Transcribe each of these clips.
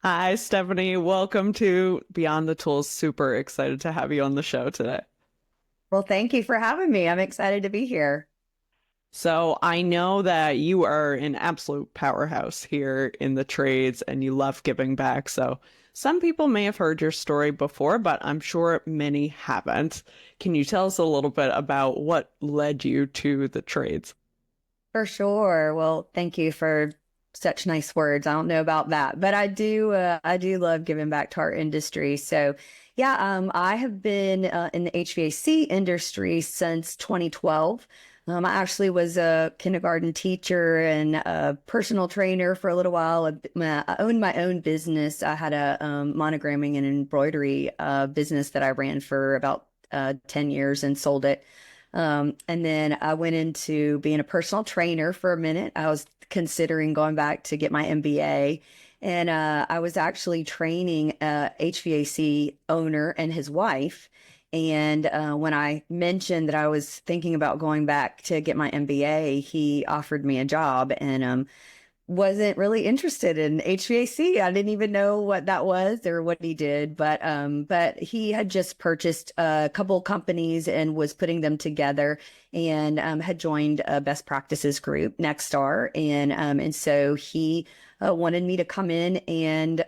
Hi, Stephanie. Welcome to Beyond the Tools. Super excited to have you on the show today. Well, thank you for having me. I'm excited to be here. So, I know that you are an absolute powerhouse here in the trades and you love giving back. So, some people may have heard your story before, but I'm sure many haven't. Can you tell us a little bit about what led you to the trades? For sure. Well, thank you for such nice words. I don't know about that, but I do love giving back to our industry. So, yeah, I have been in the HVAC industry since 2012. I actually was a kindergarten teacher and a personal trainer for a little while. I owned my own business. I had a monogramming and embroidery business that I ran for about 10 years and sold it. And then I went into being a personal trainer for a minute. I was considering going back to get my MBA. And I was actually training a HVAC owner and his wife. And when I mentioned that I was thinking about going back to get my MBA, he offered me a job. And wasn't really interested in HVAC. I didn't even know what that was or what he did, but he had just purchased a couple companies and was putting them together and had joined a best practices group, Nexstar, and so he wanted me to come in and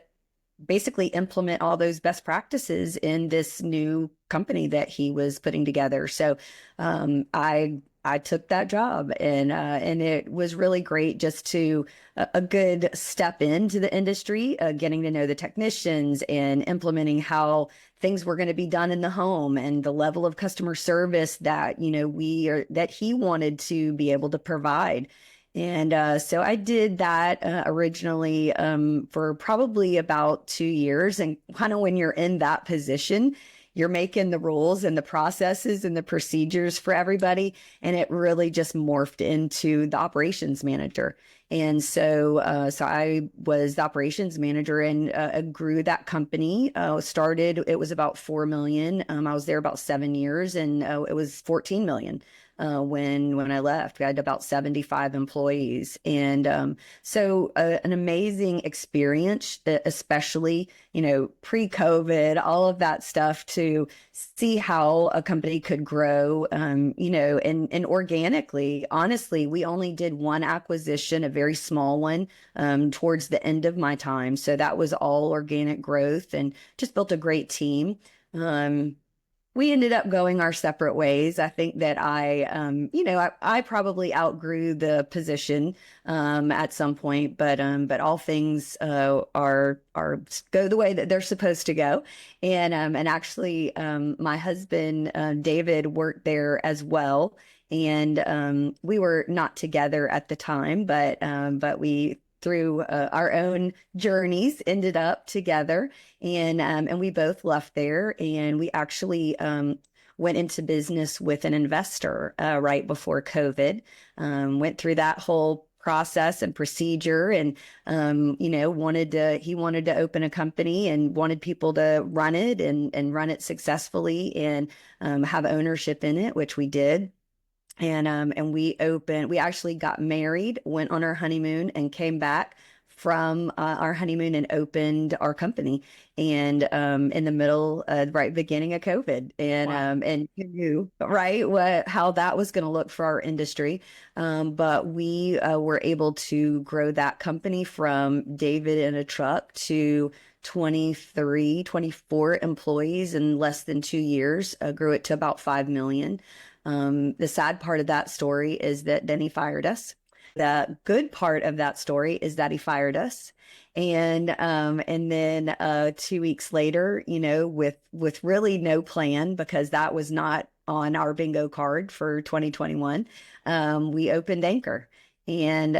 basically implement all those best practices in this new company that he was putting together. So I took that job and it was really great just to a good step into the industry, getting to know the technicians and implementing how things were going to be done in the home and the level of customer service that that he wanted to be able to provide. And so I did that originally for probably about 2 years. And kind of when you're in that position, you're making the rules and the processes and the procedures for everybody. And it really just morphed into the operations manager. And so I was the operations manager and grew that company. It was about 4 million. I was there about 7 years and it was 14 million when I left. We had about 75 employees, and an amazing experience, especially pre-COVID, all of that stuff to see how a company could grow, and organically. Honestly, we only did one acquisition, a very small one, towards the end of my time, so that was all organic growth, and just built a great team. We ended up going our separate ways. I think that I probably outgrew the position at some point, but all things are go the way that they're supposed to go. And actually, my husband David worked there as well, and we were not together at the time, but we through our own journeys ended up together and we both left there and we actually went into business with an investor right before COVID. Went through that whole process and procedure and he wanted to open a company and wanted people to run it and run it successfully and have ownership in it, which we did. And we actually got married, went on our honeymoon, and came back from our honeymoon and opened our company. And in the middle, right beginning of COVID, Wow. and who knew, right, how that was going to look for our industry. But we were able to grow that company from David in a truck to 23, 24 employees in less than 2 years, grew it to about 5 million. The sad part of that story is that then he fired us. The good part of that story is that he fired us. And then 2 weeks later, with really no plan, because that was not on our bingo card for 2021, we opened Anchor. And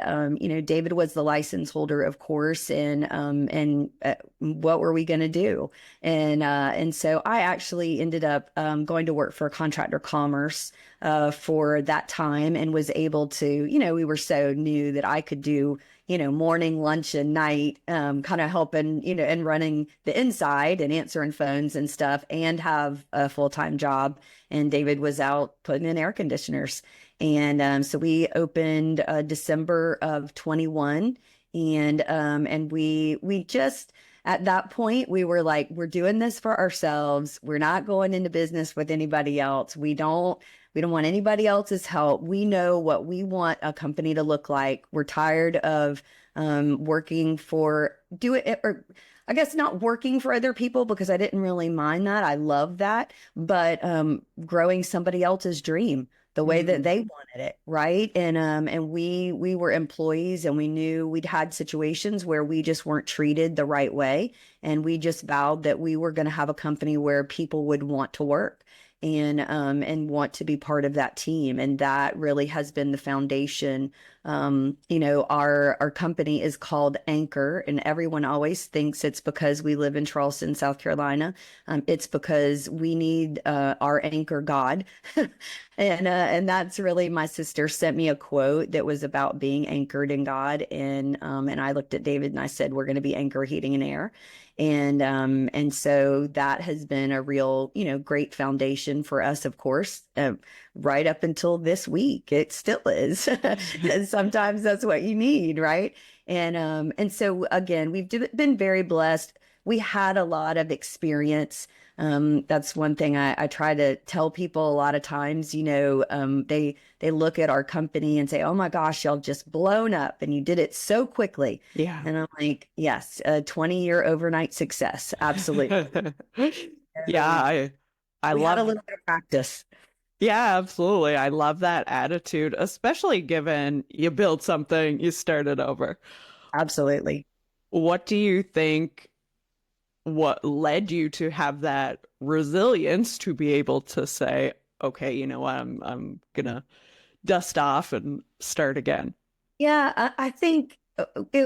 David was the license holder, of course, and what were we going to do? And so I actually ended up going to work for Contractor Commerce for that time, and was able to, we were so new that I could do, morning, lunch, and night, kind of helping, and running the inside and answering phones and stuff, and have a full-time job. And David was out putting in air conditioners. And so we opened December of 21, and we just at that point, we were like, we're doing this for ourselves. We're not going into business with anybody else. We don't want anybody else's help. We know what we want a company to look like. We're tired of working for do it or I guess not working for other people because I didn't really mind that. I love that, but growing somebody else's dream the way that Mm. they wanted it, right? And we were employees and we knew we'd had situations where we just weren't treated the right way, and we just vowed that we were going to have a company where people would want to work and want to be part of that team. And that really has been the foundation. Our company is called Anchor, and everyone always thinks it's because we live in Charleston, South Carolina. It's because we need our anchor God. And that's really, my sister sent me a quote that was about being anchored in God. And I looked at David and I said, we're going to be Anchor Heating and Air. And so that has been a real, great foundation for us, of course, right up until this week. It still is. And sometimes that's what you need, right? And so again, been very blessed. We had a lot of experience. That's one thing I try to tell people a lot of times. They look at our company and say, "Oh my gosh, y'all just blown up, and you did it so quickly." Yeah. And I'm like, "Yes, a 20-year overnight success, absolutely." Yeah, So I we had a love little bit of practice, yeah, absolutely. I love that attitude, especially given you built something, you started over. absolutely. What do you think what led you to have that resilience to be able to say, okay, you know what, I'm gonna dust off and start again? Yeah, I think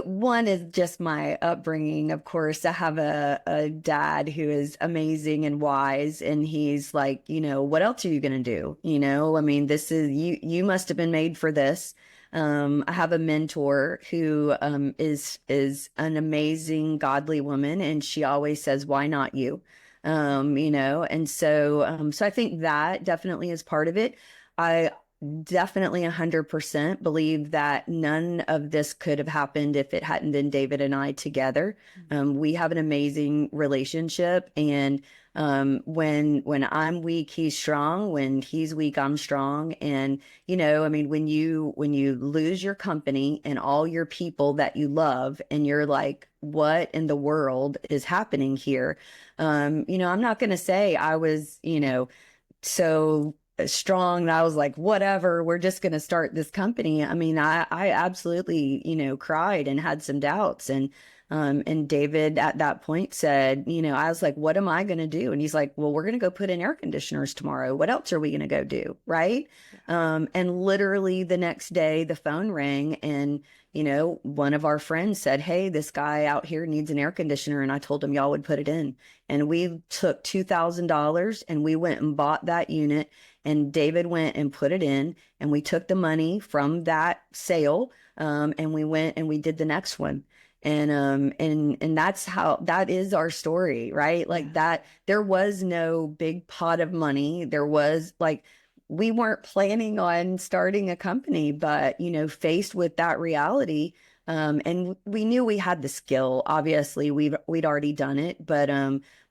one is just my upbringing. Of course, I have a dad who is amazing and wise, and he's like, what else are you gonna do? I mean, this is you. You must have been made for this. I have a mentor who is an amazing, godly woman, and she always says, "Why not you?" And so I think that definitely is part of it. I definitely 100% believe that none of this could have happened if it hadn't been David and I together. We have an amazing relationship, and when I'm weak, he's strong. When he's weak, I'm strong. And I mean, when you lose your company and all your people that you love, and you're like, what in the world is happening here? I'm not going to say I was, so strong that I was like, whatever, we're just going to start this company. I mean, I absolutely, cried and had some doubts. And David at that point said, I was like, what am I going to do? And he's like, well, we're going to go put in air conditioners tomorrow. What else are we going to go do? Right. And literally the next day, the phone rang, and one of our friends said, hey, this guy out here needs an air conditioner. And I told him y'all would put it in. And we took $2,000 and we went and bought that unit. And David went and put it in. And we took the money from that sale, and we went and we did the next one. And that is our story, right? Like Yeah. that, there was no big pot of money. There was like, we weren't planning on starting a company, but faced with that reality, and we knew we had the skill. Obviously, we'd already done it, but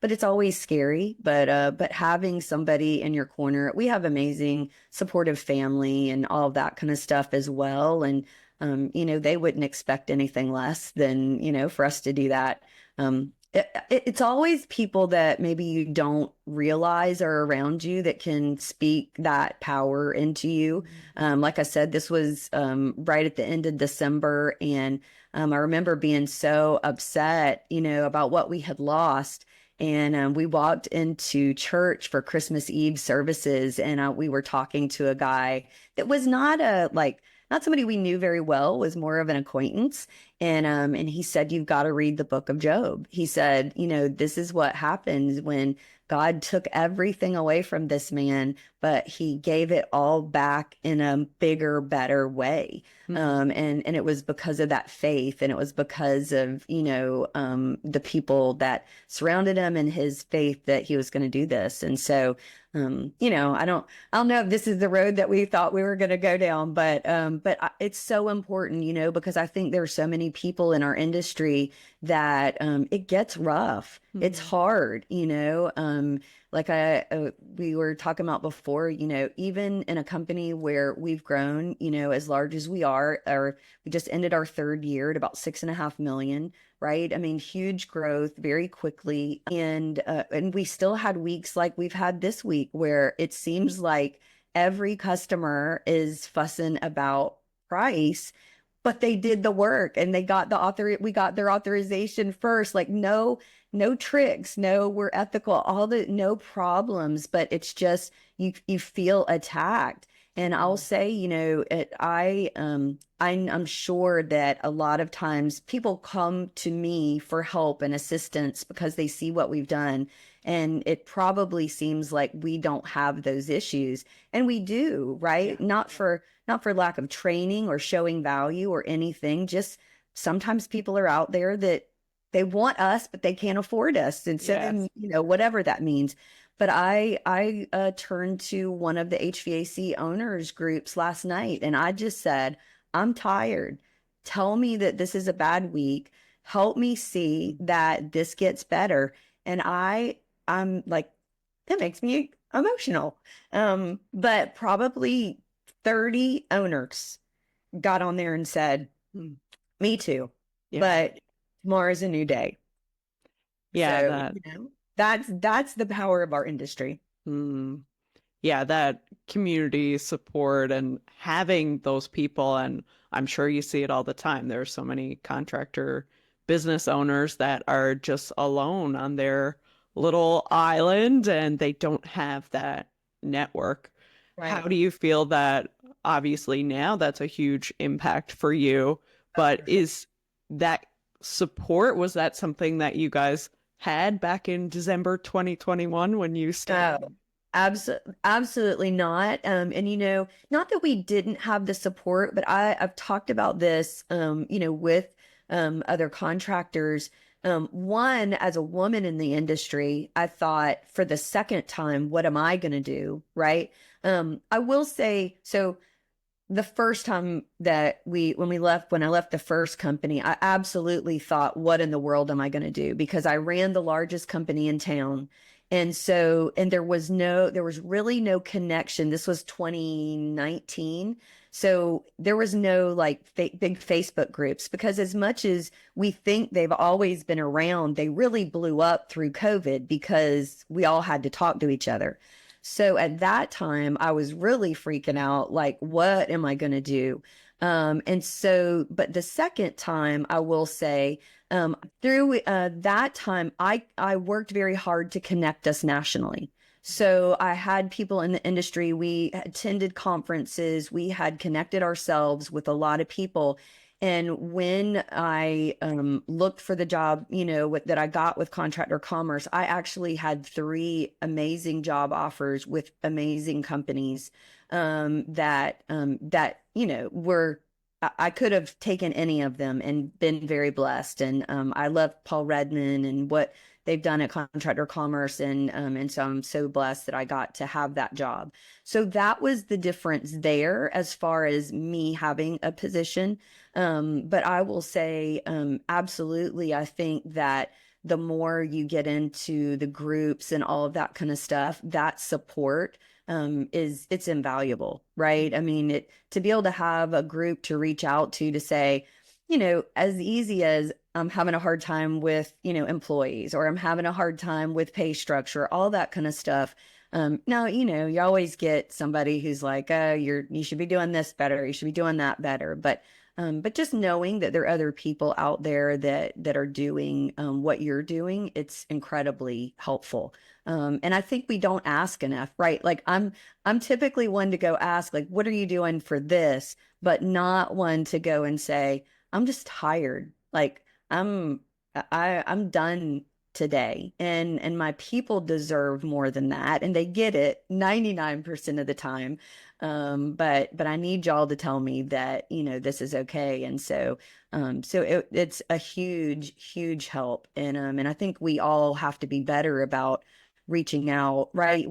it's always scary. But having somebody in your corner, we have amazing supportive family and all of that kind of stuff as well. And they wouldn't expect anything less than for us to do that. It's always people that maybe you don't realize are around you that can speak that power into you. Like I said, this was right at the end of December, and I remember being so upset, about what we had lost. And we walked into church for Christmas Eve services, and we were talking to a guy that was not somebody we knew very well, was more of an acquaintance. And he said, you've got to read the book of Job. He said, this is what happens when God took everything away from this man, but he gave it all back in a bigger, better way. And it was because of that faith, and it was because of, the people that surrounded him and his faith that he was going to do this. And so, I don't know if this is the road that we thought we were going to go down, but it's so important, because I think there are so many many people in our industry that it gets rough. It's Mhm. hard, you know. Like we were talking about before, you know, even in a company where we've grown, you know, as large as we are, or we just ended our third year at about 6.5 million, right? I mean, huge growth very quickly, and we still had weeks like we've had this week where it seems like every customer is fussing about price, but they did the work and they got we got their authorization first. Like no tricks, no, we're ethical, all the no problems, but it's just you feel attacked. And I'll Mhm. say, you know, I'm sure that a lot of times people come to me for help and assistance because they see what we've done. And it probably seems like we don't have those issues. And we do, Yeah. right? Not for lack of training or showing value or anything. Just sometimes people are out there that they want us, but they can't afford us. And so Yes. then, you know, whatever that means. But I turned to one of the HVAC owners groups last night and I just said, I'm tired. Tell me that this is a bad week. Help me see that this gets better. And I'm like, that makes me emotional. But probably 30 owners got on there and said, Mm. me too, Yeah. but tomorrow's a new day. Yeah, So, that. you know, that's the power of our industry. Mm. Yeah, that community support and having those people, and I'm sure you see it all the time. There are so many contractor business owners that are just alone on their little island and they don't have that network. How Right. do you feel that obviously now that's a huge impact for you, Oh, but for sure. is that support, was that something that you guys had back in December 2021 when you Oh, started? absolutely not. And you know, not that we didn't have the support, but I've talked about this, you know, with other contractors. One, as a woman in the industry, I thought for the second time, what am I going to do? Right. I will say, so the first time that when I left the first company, I absolutely thought, what in the world am I going to do? Because I ran the largest company in town. And so, and there was really no connection. This was 2019. So there was no like big Facebook groups because as much as we think they've always been around, they really blew up through COVID because we all had to talk to each other. So at that time, I was really freaking out, like, what am I going to do? And so, but the second time, I will say, through that time, I worked very hard to connect us nationally. So I had people in the industry. We attended conferences. We had connected ourselves with a lot of people. And when I looked for the job, you know, that I got with Contractor Commerce, I actually had three amazing job offers with amazing companies that you know were. I could have taken any of them and been very blessed. And I love Paul Redman and what they've done at Contractor Commerce, and so I'm so blessed that I got to have that job. So that was the difference there as far as me having a position. But I will say, absolutely, I think that the more you get into the groups and all of that kind of stuff, that support it's invaluable, right? I mean, to be able to have a group to reach out to say, you know, as easy as I'm having a hard time with, you know, employees or I'm having a hard time with pay structure, all that kind of stuff. Now, you know, you always get somebody who's like, oh, you should be doing this better, you should be doing that better. But just knowing that there are other people out there that are doing what you're doing, it's incredibly helpful. And I think we don't ask enough, right? Like I'm typically one to go ask, like, what are you doing for this? But not one to go and say, I'm just tired. Like I'm I'm done today. And my people deserve more than that. And they get it 99% of the time. But I need y'all to tell me that, you know, this is okay. And so it's a huge, huge help. And I think we all have to be better about reaching out, right?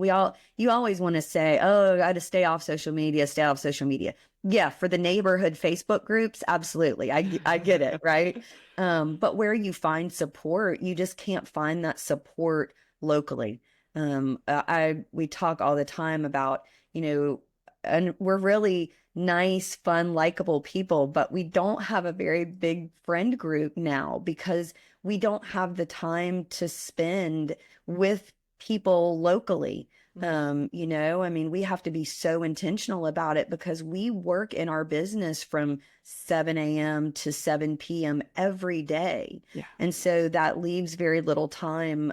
You always want to say, oh, I got to stay off social media, stay off social media. Yeah, for the neighborhood Facebook groups, absolutely. I get it, right? But where you find support, you just can't find that support locally. We talk all the time about, you know, and we're really nice, fun, likable people, but we don't have a very big friend group now because we don't have the time to spend with people locally. I mean, we have to be so intentional about it because we work in our business from 7 a.m. to 7 p.m. every day. Yeah. And so that leaves very little time,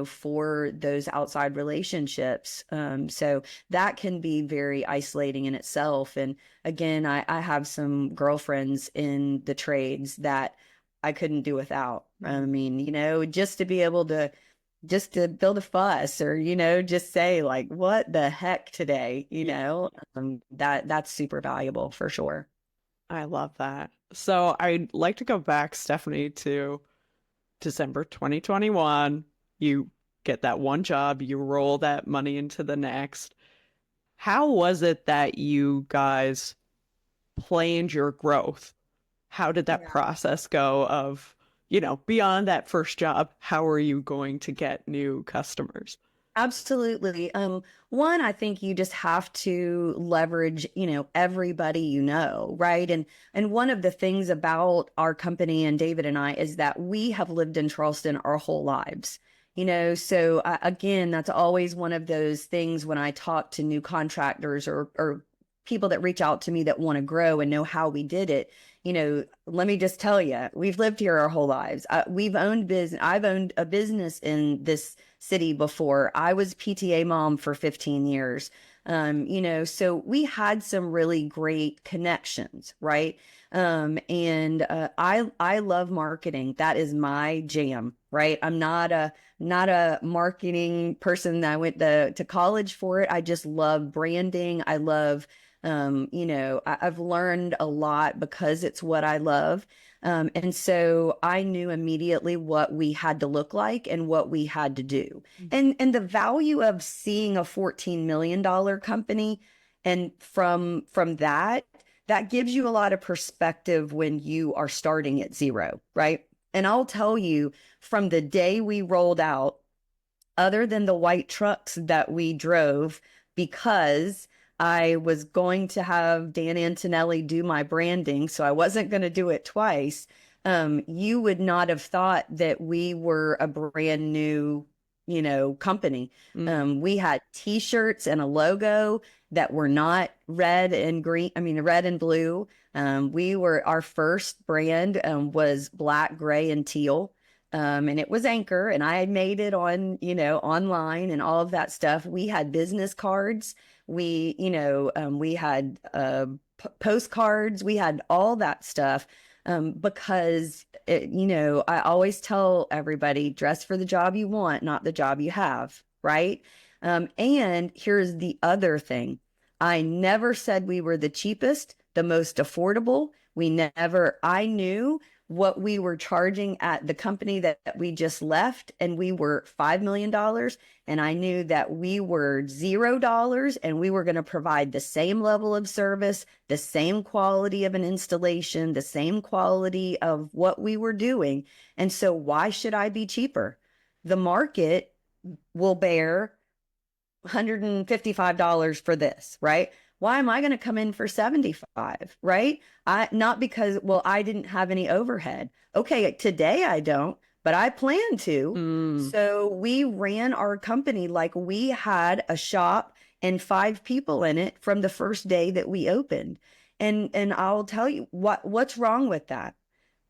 for those outside relationships. So that can be very isolating in itself. And again, I have some girlfriends in the trades that I couldn't do without. I mean, just to be able to just to build a fuss or, just say like, what the heck today, that's super valuable for sure. I love that. So I'd like to go back, Stephanie, to December 2021. You get that one job, you roll that money into the next. How was it that you guys planned your growth? How did that Yeah. process go of, beyond that first job, how are you going to get new customers? Absolutely. One, I think you just have to leverage, everybody right? And one of the things about our company and David and I is that we have lived in Charleston our whole lives. So again, that's always one of those things when I talk to new contractors or people that reach out to me that want to grow and know how we did it. Let me just tell you, we've lived here our whole lives. We've owned business. I've owned a business in this city before. I was PTA mom for 15 years. So we had some really great connections, right? I love marketing. That is my jam, right? I'm not a marketing person that I went to college for it. I just love branding. I love I've learned a lot because it's what I love. And so I knew immediately what we had to look like and what we had to do. And the value of seeing a $14 million company and from that gives you a lot of perspective when you are starting at zero, right? And I'll tell you, from the day we rolled out, other than the white trucks that we drove, because I was going to have Dan Antonelli do my branding, so I wasn't going to do it twice. You would not have thought that we were a brand new, company. Mm. We had T-shirts and a logo that were not red and green. I mean, red and blue. Our first brand was black, gray, and teal. And it was Anchor, and I had made it on, online and all of that stuff. We had business cards. We had postcards. We had all that stuff because, I always tell everybody, dress for the job you want, not the job you have, right? And here's the other thing. I never said we were the cheapest, the most affordable. I knew what we were charging at the company that we just left, and we were $5 million. And I knew that we were $0 and we were going to provide the same level of service, the same quality of an installation, the same quality of what we were doing. And so why should I be cheaper? The market will bear $155 for this, right? Why am I going to come in for 75, right? Not because, well, I didn't have any overhead. Okay, today I don't, but I plan to. Mm. So we ran our company like we had a shop and 5 people in it from the first day that we opened. And I'll tell you what's wrong with that,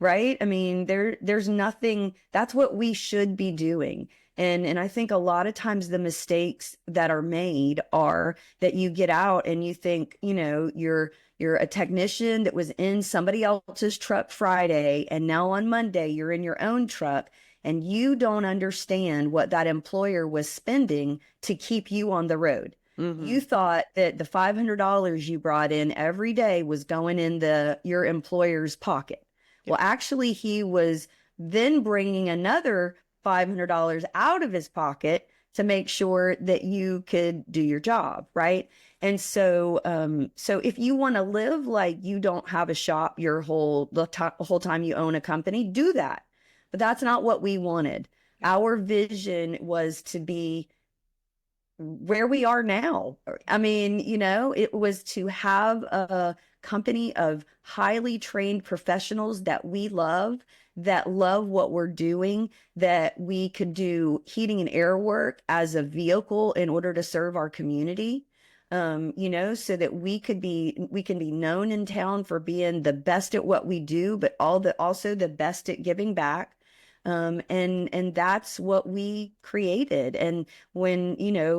right? I mean, there's nothing, that's what we should be doing. And I think a lot of times the mistakes that are made are that you get out and you think, you're a technician that was in somebody else's truck Friday, and now on Monday you're in your own truck, and you don't understand what that employer was spending to keep you on the road. Hmm. You thought that the $500 you brought in every day was going in your employer's pocket. Yeah. Well, actually, he was then bringing another $500 out of his pocket to make sure that you could do your job, right? And so if you want to live like you don't have a shop your whole time you own a company, do that. But that's not what we wanted. Our vision was to be where we are now. I mean, it was to have a company of highly trained professionals that love what we're doing, that we could do heating and air work as a vehicle in order to serve our community. So that we can be known in town for being the best at what we do, but also the best at giving back. And that's what we created. And when,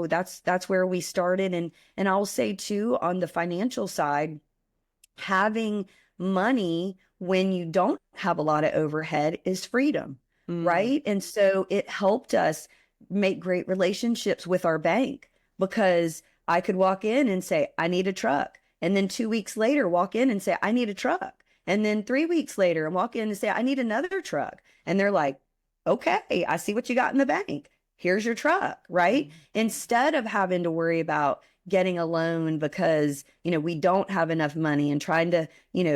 that's where we started. And I'll say too, on the financial side, having money when you don't have a lot of overhead is freedom, Mm. right? And so it helped us make great relationships with our bank, because I could walk in and say, I need a truck. And then 2 weeks later, walk in and say, I need a truck. And then 3 weeks later, and walk in and say, I need another truck. And they're like, okay, I see what you got in the bank. Here's your truck, right? Instead of having to worry about getting a loan because, we don't have enough money, and trying to,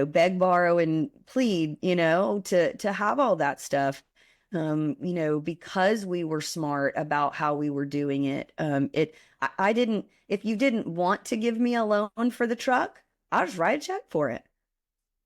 beg, borrow, and plead, to have all that stuff. Because we were smart about how we were doing it. I didn't, if you didn't want to give me a loan for the truck, I'll just write a check for it.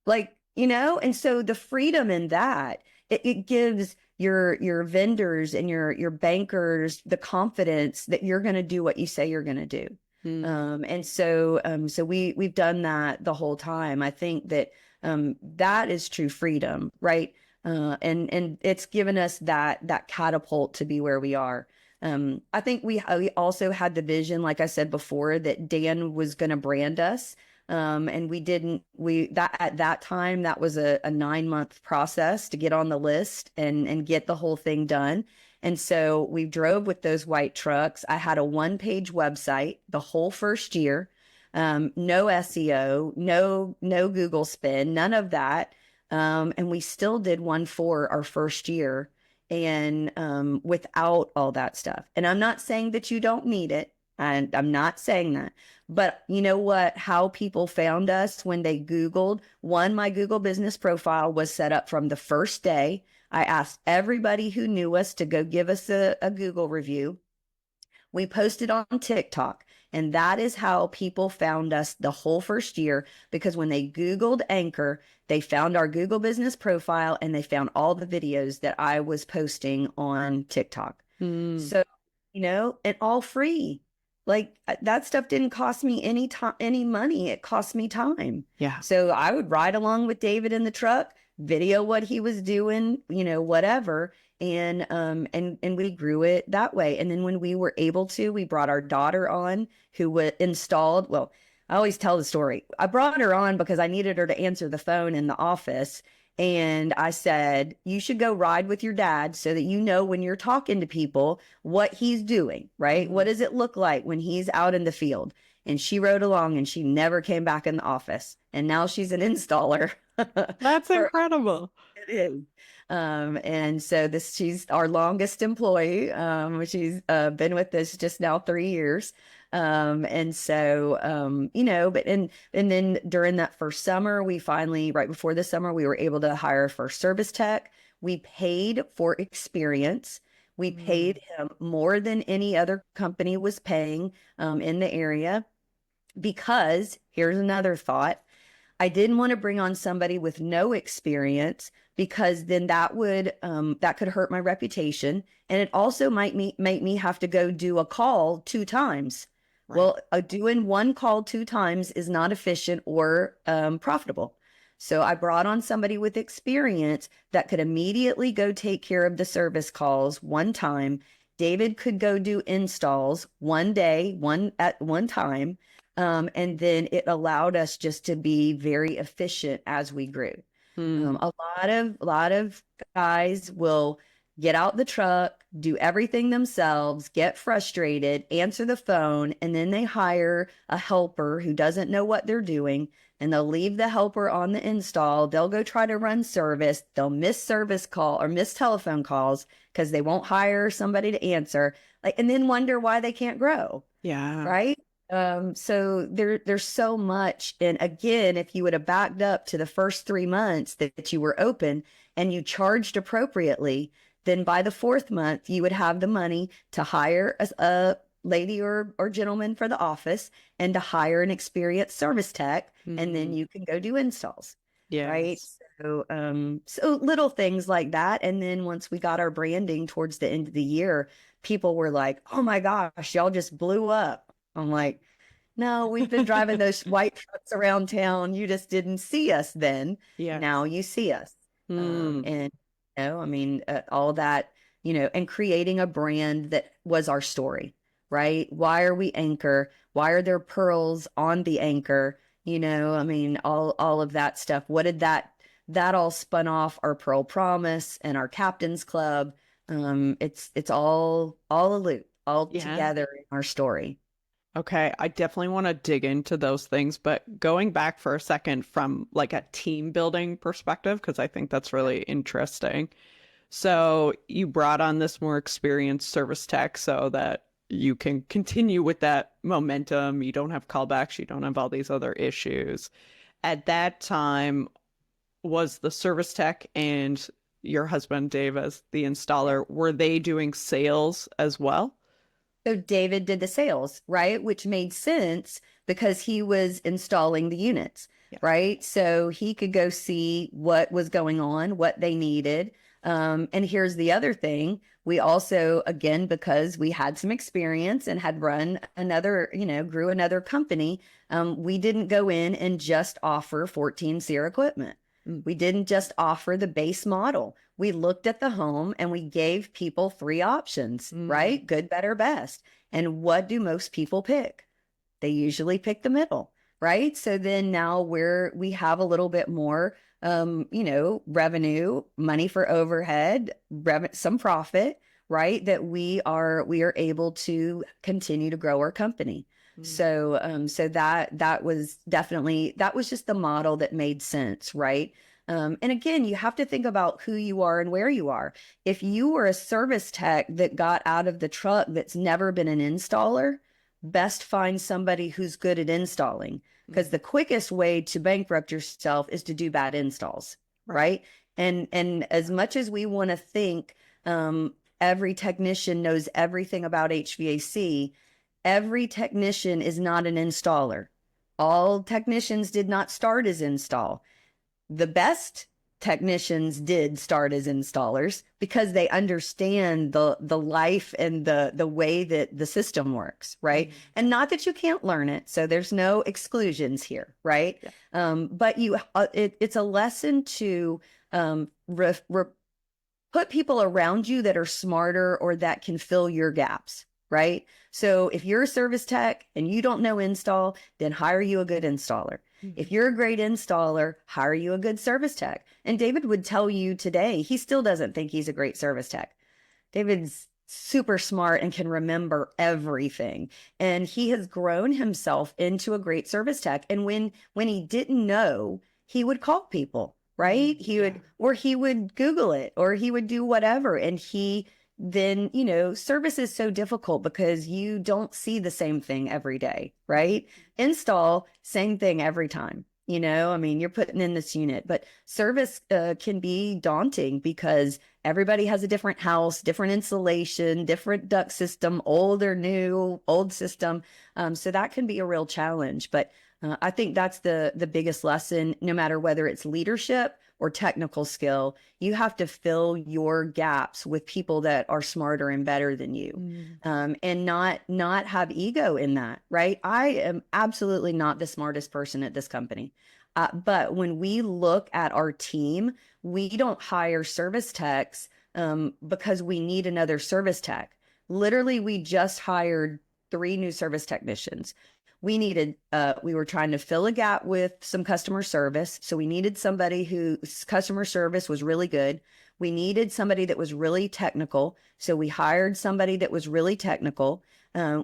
Like, and so the freedom in that, it gives your vendors and your bankers the confidence that you're going to do what you say you're going to do. And so we've done that the whole time. I think that that is true freedom, right? And it's given us that catapult to be where we are. I think we also had the vision, like I said before, that Dan was going to brand us. And at that time, that was a 9-month process to get on the list and get the whole thing done. And so we drove with those white trucks. I had a 1-page website the whole first year. No SEO, no Google spin, none of that. And we still did one for our first year, and without all that stuff. And I'm not saying that you don't need it. And I'm not saying that. But you know what? How people found us when they Googled, my Google business profile was set up from the first day. I asked everybody who knew us to go give us a Google review. We posted on TikTok, and that is how people found us the whole first year, because when they Googled Anchor, they found our Google business profile, and they found all the videos that I was posting on TikTok. Mm. So, and all free. Like, that stuff didn't cost me any money. It cost me time. Yeah. So I would ride along with David in the truck, video what he was doing, whatever. And we grew it that way. And then when we were able to, we brought our daughter on, who was installed. Well, I always tell the story. I brought her on because I needed her to answer the phone in the office. And I said, you should go ride with your dad so that you know when you're talking to people what he's doing, right? What does it look like when he's out in the field? And she rode along, and she never came back in the office. And now she's an installer. That's incredible. It is. And so she's our longest employee. She's been with us just now 3 years. And so, and then during that first summer, right before the summer, we were able to hire for service tech. We paid for experience. We paid him more than any other company was paying in the area, because here's another thought. I didn't want to bring on somebody with no experience, because then that could hurt my reputation. And it also might make me have to go do a call 2 times. Right. Well, doing one call 2 times is not efficient or profitable. So I brought on somebody with experience that could immediately go take care of the service calls one time. David could go do installs one day, at one time. And then it allowed us just to be very efficient as we grew. A lot of guys will get out the truck, do everything themselves, get frustrated, answer the phone, and then they hire a helper who doesn't know what they're doing, and they'll leave the helper on the install. They'll go try to run service. They'll miss service call or miss telephone calls because they won't hire somebody to answer, and then wonder why they can't grow. Yeah. Right. So there's so much. And again, if you would have backed up to the first 3 months that you were open and you charged appropriately, then by the fourth month, you would have the money to hire a lady or gentleman for the office and to hire an experienced service tech, and then Mm, you can go do installs, right? yes. So little things like that. And then once we got our branding towards the end of the year, people were like, "Oh my gosh, y'all just blew up." I'm like, no, we've been driving those white trucks around town. You just didn't see us then. Now Yes. you see us. Mm, And, I mean, all that, and creating a brand that was our story, right? Why are we Anchor? Why are there pearls on the anchor? I mean, all of that stuff. What did that all spun off our Pearl Promise and our Captain's Club? It's all a loop, all yeah. together in our story. Okay, I definitely want to dig into those things, but going back for a second from like a team building perspective, because I think that's really interesting. So you brought on this more experienced service tech so that you can continue with that momentum. You don't have callbacks, you don't have all these other issues. At that time, was the service tech and your husband, Dave, as the installer, were they doing sales as well? So David did the sales, right? Which made sense because he was installing the units, Yeah. right? So he could go see what was going on, what they needed. And here's the other thing. We also, again, because we had some experience and had run another, grew another company, we didn't go in and just offer 14 SEER equipment. Mm, We didn't just offer the base model. We looked at the home and we gave people three options, mm, right? Good, better, best. And what do most people pick? They usually pick the middle, right? So then now we have a little bit more revenue, money for overhead, some profit, right? That we are able to continue to grow our company. mm. So that was definitely, that was just the model that made sense, right? And again, you have to think about who you are and where you are. If you were a service tech that got out of the truck that's never been an installer, best find somebody who's good at installing, because Mm. the quickest way to bankrupt yourself is to do bad installs, Right. right? And as much as we want to think every technician knows everything about HVAC, every technician is not an installer. All technicians did not start as install. The best technicians did start as installers because they understand the life and the way that the system works, right? Mm. And not that you can't learn it, so there's no exclusions here, right? Yeah. But it's a lesson to um, re, re, put people around you that are smarter or that can fill your gaps, right? So if you're a service tech and you don't know install, then hire you a good installer. If Mhm. you're a great installer, hire you a good service tech. And David would tell you today, he still doesn't think he's a great service tech. David's super smart and can remember everything. And he has grown himself into a great service tech. And when he didn't know, he would call people, right? Mm, He yeah. would, or he would Google it, or he would do whatever. And he then, service is so difficult because you don't see the same thing every day, right? Install, same thing every time. I mean, you're putting in this unit, but service can be daunting because everybody has a different house, different insulation, different duct system, old or new, old system. So that can be a real challenge. But I think that's the biggest lesson, no matter whether it's leadership or technical skill. You have to fill your gaps with people that are smarter and better than you, Mm. and not have ego in that. Right? I am absolutely not the smartest person at this company. But when we look at our team, we don't hire service techs because we need another service tech. Literally, we just hired three new service technicians. We were trying to fill a gap with some customer service. So we needed somebody whose customer service was really good. We needed somebody that was really technical. So we hired somebody that was really technical.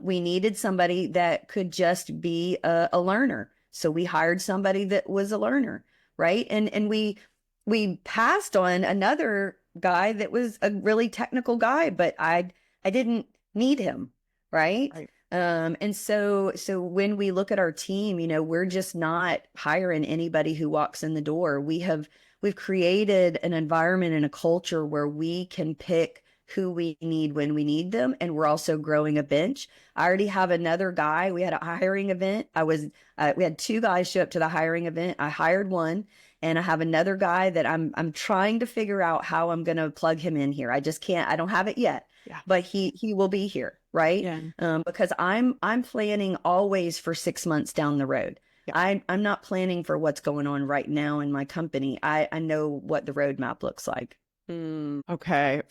We needed somebody that could just be a learner. So we hired somebody that was a learner, right? And we passed on another guy that was a really technical guy, but I didn't need him, right? Right. And so when we look at our team, we're just not hiring anybody who walks in the door. We've created an environment and a culture where we can pick who we need when we need them, and we're also growing a bench. I already have another guy. We had a hiring event. We had two guys show up to the hiring event. I hired one, and I have another guy that I'm trying to figure out how I'm going to plug him in here. I just can't. I don't have it yet, Yeah. but he will be here, right? Yeah. Because I'm planning always for 6 months down the road. Yeah. I'm not planning for what's going on right now in my company. I know what the roadmap looks like. Okay.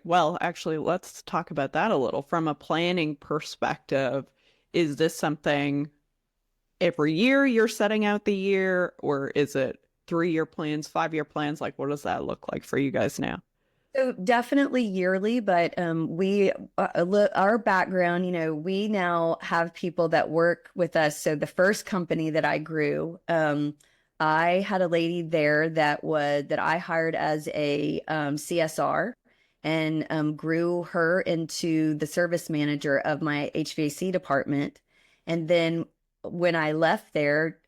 Well, actually, let's talk about that a little. From a planning perspective, is this something every year you're setting out the year, or is it 3-year plans, 5-year plans? Like, what does that look like for you guys now? So definitely yearly, but our background, we now have people that work with us. So the first company that I grew, I had a lady there that I hired as a CSR, and grew her into the service manager of my HVAC department. And then when I left there,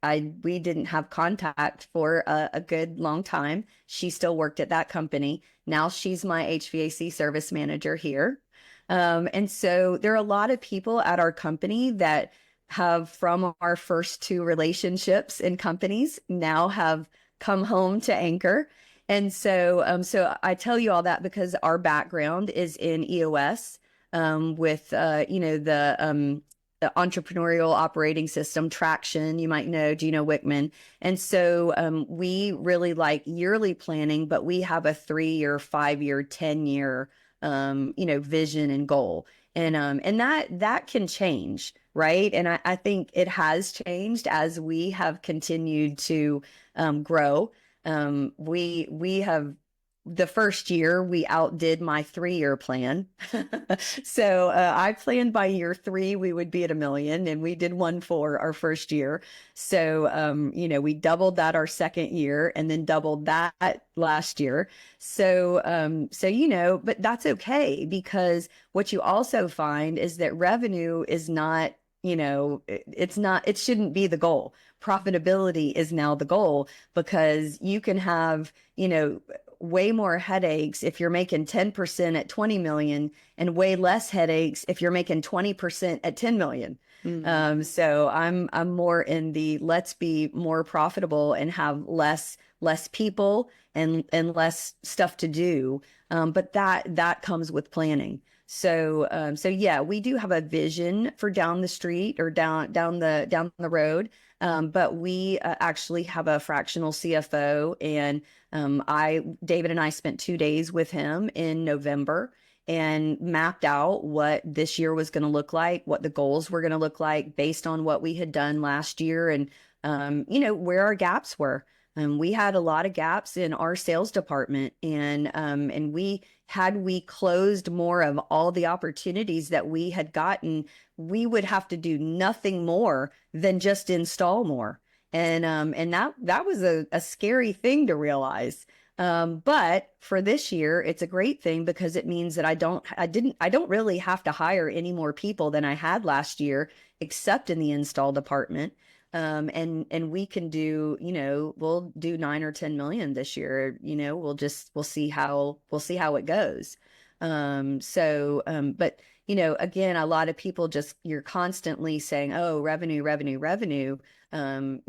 we didn't have contact for a good long time. She still worked at that company. Now she's my HVAC service manager here. And so there are a lot of people at our company that have, from our first two relationships in companies, now have come home to Anchor. And so I tell you all that because our background is in EOS, with the entrepreneurial operating system, Traction, you might know Gino Wickman. And so we really like yearly planning, but we have a 3-year, 5-year, 10-year vision and goal. And that can change, right? And I think it has changed as we have continued to grow. We have the first year we outdid my 3-year plan. So I planned by year 3 we would be at 1 million, and we did 1.4 our first year. So we doubled that our second year, and then doubled that last year. So but that's okay, because what you also find is that revenue is not, it shouldn't be the goal. Profitability is now the goal, because you can have, way more headaches if you're making 10% at 20 million, and way less headaches if you're making 20% at 10 million. So I'm more in the, let's be more profitable and have less people and less stuff to do. But that comes with planning. So yeah, we do have a vision for down the street, or down the road. But we actually have a fractional CFO, and David and I spent 2 days with him in November and mapped out what this year was going to look like, what the goals were going to look like based on what we had done last year, and where our gaps were. We had a lot of gaps in our sales department, and we closed more of all the opportunities that we had gotten, we would have to do nothing more than just install more. And that was a scary thing to realize. But for this year, it's a great thing, because it means that I don't really have to hire any more people than I had last year, except in the install department. And we can do, we'll do 9 or 10 million this year. We'll see how it goes. But again, a lot of people you're constantly saying, oh, revenue, revenue, revenue. That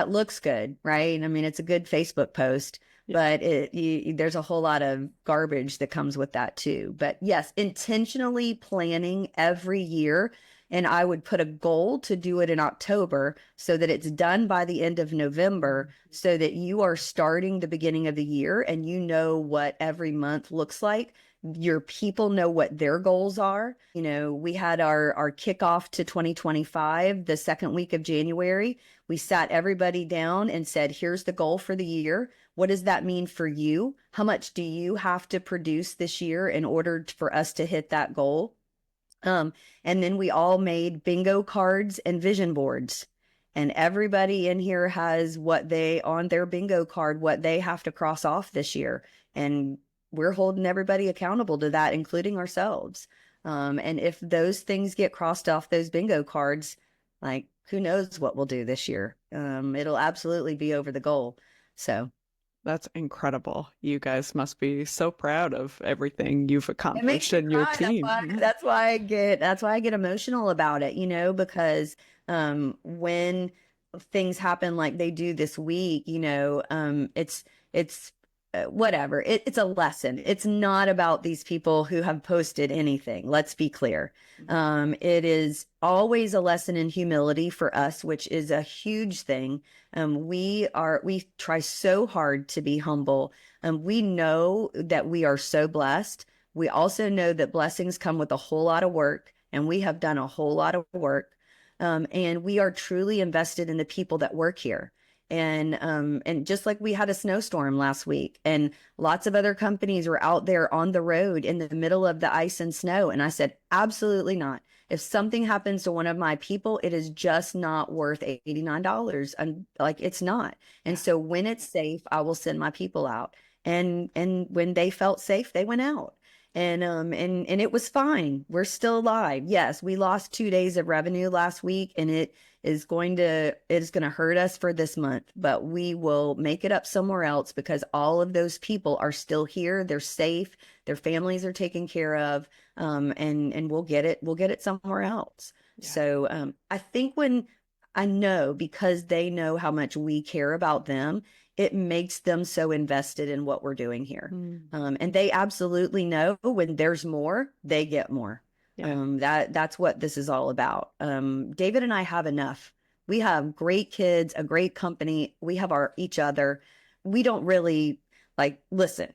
looks good, right? I mean, it's a good Facebook post, but there's a whole lot of garbage that comes with that too. But yes, intentionally planning every year. And I would put a goal to do it in October, so that it's done by the end of November, so that you are starting the beginning of the year and you know what every month looks like. Your people know what their goals are. We had our kickoff to 2025 the second week of January. We sat everybody down and said, here's the goal for the year. What does that mean for you? How much do you have to produce this year in order for us to hit that goal? And then we all made bingo cards and vision boards. And everybody in here has on their bingo card, what they have to cross off this year. And we're holding everybody accountable to that, including ourselves. And if those things get crossed off those bingo cards, like who knows what we'll do this year? It'll absolutely be over the goal. So That's incredible. You guys must be so proud of everything you've it makes accomplished me in your cry. team. That's why I get emotional about it, because when things happen like they do this week, it's whatever. It's a lesson. It's not about these people who have posted anything. Let's be clear. It is always a lesson in humility for us, which is a huge thing. We try so hard to be humble. We know that we are so blessed. We also know that blessings come with a whole lot of work, and we have done a whole lot of work. And we are truly invested in the people that work here. And just like we had a snowstorm last week, and lots of other companies were out there on the road in the middle of the ice and snow. And I said, absolutely not. If something happens to one of my people, it is just not worth $89. And like, it's not. And so when it's safe, I will send my people out. And when they felt safe, they went out. And it was fine. We're still alive. Yes, we lost 2 days of revenue last week, and it's going to hurt us for this month, but we will make it up somewhere else because all of those people are still here. They're safe. Their families are taken care of. And we'll get it somewhere else. Yeah. So I think when I know, because they know how much we care about them, it makes them so invested in what we're doing here. And they absolutely know when there's more, they get more. Yeah. That's what this is all about. David and I have enough. We have great kids, a great company. We have each other. We don't really listen,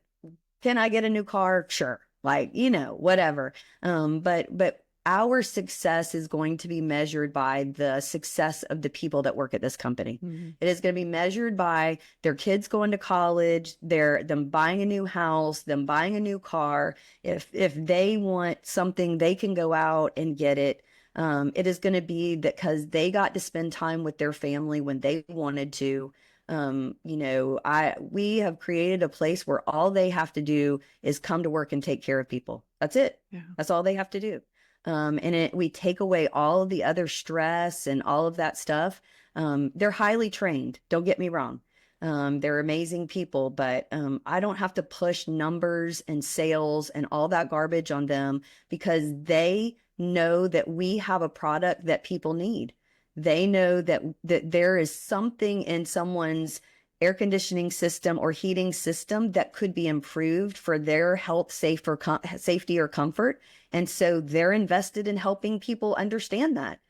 can I get a new car? Sure. Whatever. But our success is going to be measured by the success of the people that work at this company. It is going to be measured by their kids going to college, them buying a new house, them buying a new car. If they want something, they can go out and get it. It is going to be that because they got to spend time with their family when they wanted to. We have created a place where all they have to do is come to work and take care of people. That's it. Yeah. That's all they have to do. We take away all of the other stress and all of that stuff. They're highly trained. Don't get me wrong. They're amazing people, but I don't have to push numbers and sales and all that garbage on them because they know that we have a product that people need. They know that there is something in someone's air conditioning system or heating system that could be improved for their health, safety, or comfort. And so they're invested in helping people understand that.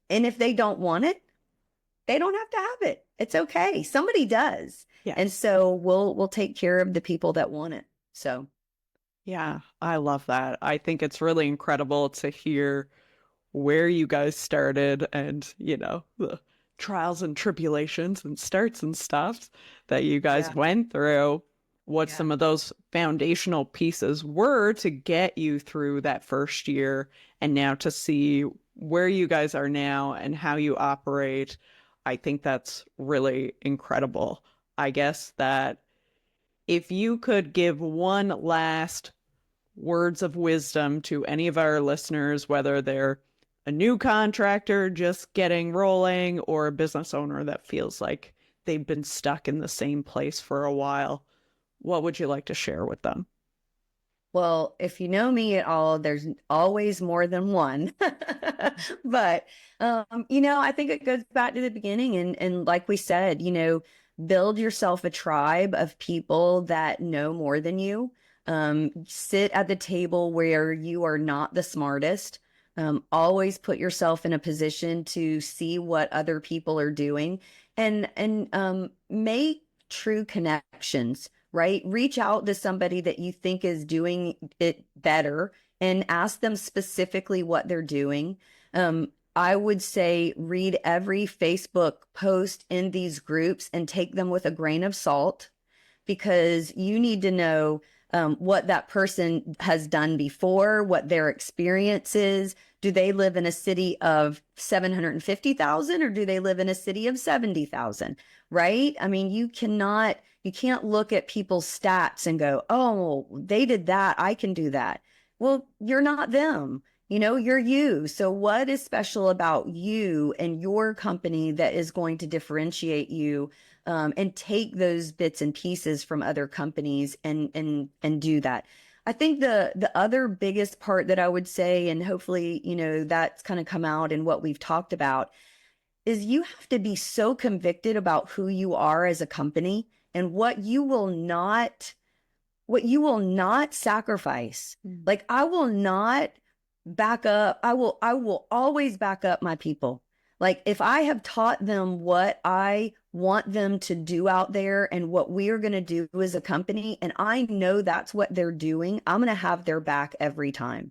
And if they don't want it, they don't have to have it. It's okay. Somebody does. Yes. And so we'll take care of the people that want it. So yeah, I love that. I think it's really incredible to hear where you guys started and, the trials and tribulations and starts and stuff that you guys went through, what some of those foundational pieces were to get you through that first year, and now to see where you guys are now and how you operate. I think that's really incredible. I guess that if you could give one last words of wisdom to any of our listeners, whether they're a new contractor just getting rolling or a business owner that feels like they've been stuck in the same place for a while, what would you like to share with them? Well, if you know me at all, there's always more than one. But, I think it goes back to the beginning. And like we said, build yourself a tribe of people that know more than you. Sit at the table where you are not the smartest. Always put yourself in a position to see what other people are doing and make true connections, right? Reach out to somebody that you think is doing it better and ask them specifically what they're doing. I would say read every Facebook post in these groups and take them with a grain of salt, because you need to know what that person has done before, what their experience is. Do they live in a city of 750,000 or do they live in a city of 70,000? Right? I mean, you can't look at people's stats and go, oh, they did that, I can do that. Well, you're not them. You're you. So what is special about you and your company that is going to differentiate you, and take those bits and pieces from other companies and do that. I think the other biggest part that I would say, and hopefully, that's kind of come out in what we've talked about, is you have to be so convicted about who you are as a company and what you will not sacrifice. Mm. Like I will not back up. I will always back up my people. Like if I have taught them what I want them to do out there and what we are going to do as a company, and I know that's what they're doing, I'm going to have their back every time.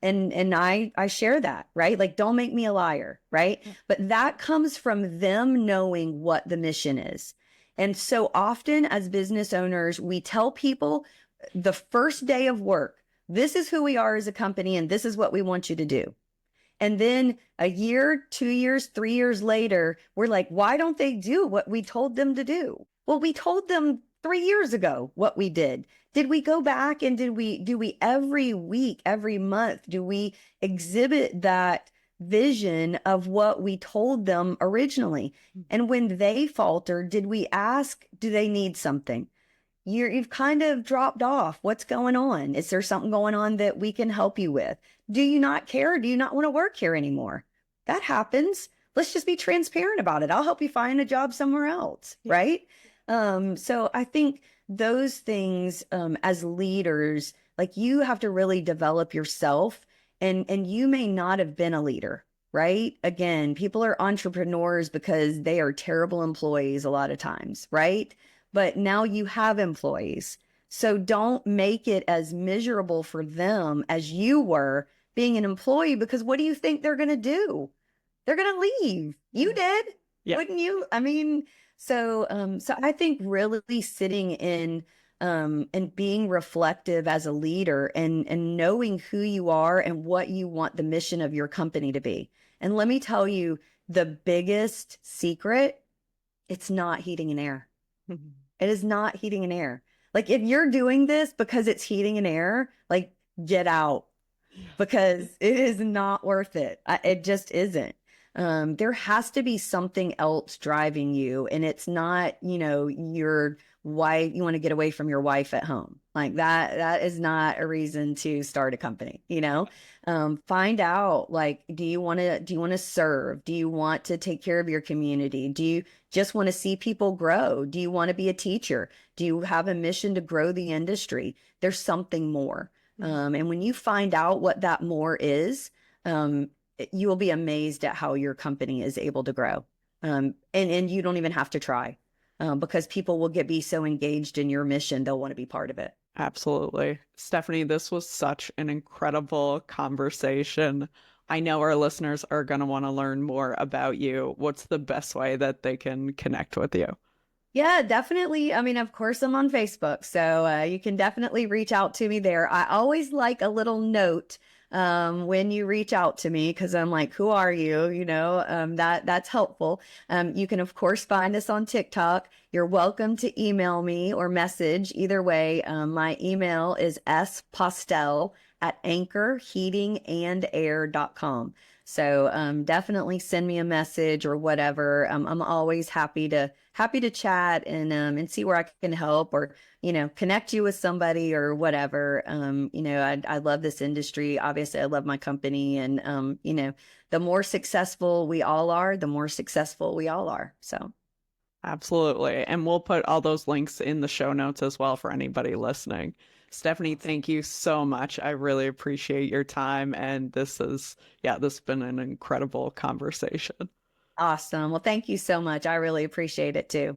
And I share that, right? Like don't make me a liar, right? But that comes from them knowing what the mission is. And so often as business owners, we tell people the first day of work, this is who we are as a company and this is what we want you to do. And then a year, 2 years, 3 years later, we're like, why don't they do what we told them to do? Well, we told them 3 years ago what we did. Did we go back and do we every week, every month, do we exhibit that vision of what we told them originally? And when they falter, did we ask, do they need something? You've kind of dropped off. What's going on? Is there something going on that we can help you with? Do you not care? Do you not want to work here anymore? That happens. Let's just be transparent about it. I'll help you find a job somewhere else, right? So I think those things, as leaders, like you have to really develop yourself, and you may not have been a leader, right? Again, people are entrepreneurs because they are terrible employees a lot of times, right? But now you have employees. So don't make it as miserable for them as you were being an employee, because what do you think they're going to do? They're going to leave. You did, Yeah. wouldn't you? I mean, so I think really sitting in, and being reflective as a leader, and knowing who you are and what you want the mission of your company to be. And let me tell you, the biggest secret, it's not heating and air. Mhm. It is not heating and air. Like if you're doing this because it's heating and air, like get out, because it is not worth it. It just isn't. There has to be something else driving you, and it's not, your wife. You want to get away from your wife at home, like that. That is not a reason to start a company. Find out, like, do you want to serve? Do you want to take care of your community? Do you just want to see people grow? Do you want to be a teacher? Do you have a mission to grow the industry? There's something more. And when you find out what that more is, you will be amazed at how your company is able to grow. And you don't even have to try, because people will be so engaged in your mission, they'll want to be part of it. Absolutely. Stephanie, this was such an incredible conversation. I know our listeners are going to want to learn more about you. What's the best way that they can connect with you? Yeah, definitely. I mean, of course, I'm on Facebook, so you can definitely reach out to me there. I always like a little note, when you reach out to me, because I'm like, who are you? That's helpful. You can, of course, find us on TikTok. You're welcome to email me or message. Either way, my email is spostell@anchorheatingandair.com. So definitely send me a message or whatever. I'm always happy to chat and see where I can help, or connect you with somebody or whatever. I love this industry. Obviously, I love my company, and the more successful we all are, the more successful we all are. So Absolutely. And we'll put all those links in the show notes as well for anybody listening. Stephanie, thank you so much. I really appreciate your time. And this has been an incredible conversation. awesome. Well, thank you so much. I really appreciate it too.